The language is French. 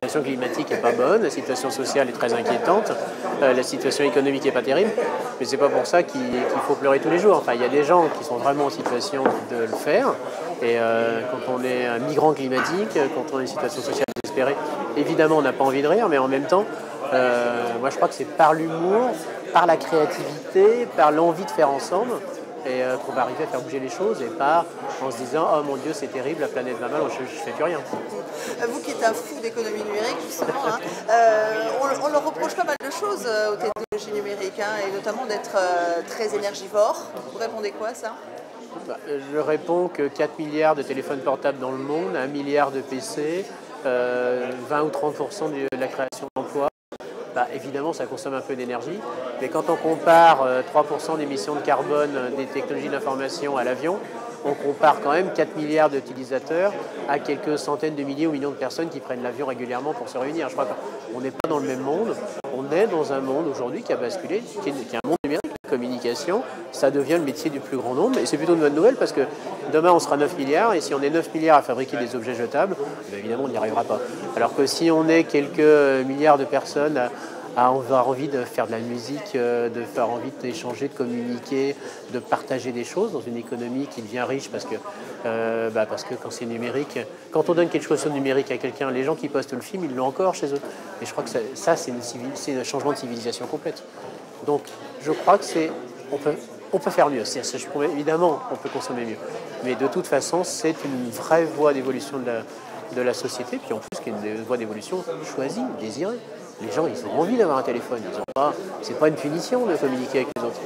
situation climatique n'est pas bonne, la situation sociale est très inquiétante, la situation économique n'est pas terrible, mais c'est pas pour ça qu'il faut pleurer tous les jours. Enfin, il y a des gens qui sont vraiment en situation de le faire, et quand on est un migrant climatique, quand on est en situation sociale désespérée, évidemment on n'a pas envie de rire, mais en même temps, moi je crois que c'est par l'humour, par la créativité, par l'envie de faire ensemble, et qu'on va arriver à faire bouger les choses, et pas en se disant « Oh mon Dieu, c'est terrible, la planète va mal, je ne fais plus rien ». Vous qui êtes un fou d'économie numérique, justement, hein, on leur reproche pas mal de choses aux technologies numériques, hein, et notamment d'être très énergivores. Vous répondez quoi à ça? Je réponds que 4 milliards de téléphones portables dans le monde, 1 milliard de PC, 20 ou 30% de la création d'emplois. Évidemment, ça consomme un peu d'énergie, mais quand on compare 3% d'émissions de carbone des technologies d'information à l'avion, on compare quand même 4 milliards d'utilisateurs à quelques centaines de milliers ou millions de personnes qui prennent l'avion régulièrement pour se réunir. Je crois qu'on n'est pas dans le même monde. On est dans un monde aujourd'hui qui a basculé, qui est un monde numérique. La communication, ça devient le métier du plus grand nombre, et c'est plutôt une bonne nouvelle parce que demain on sera 9 milliards, et si on est 9 milliards à fabriquer des objets jetables, évidemment on n'y arrivera pas. Alors que si on est quelques milliards de personnes à avoir envie de faire de la musique, de faire envie d'échanger, de communiquer, de partager des choses dans une économie qui devient riche parce que quand c'est numérique, quand on donne quelque chose au numérique à quelqu'un, les gens qui postent le film, ils l'ont encore chez eux. Et je crois que ça c'est un changement de civilisation complète. Donc je crois que on peut faire mieux. Évidemment, on peut consommer mieux. Mais de toute façon, c'est une vraie voie d'évolution de la société, puis en plus, qui est une voie d'évolution choisie, désirée. Les gens, ils ont envie d'avoir un téléphone. C'est pas une punition de communiquer avec les autres.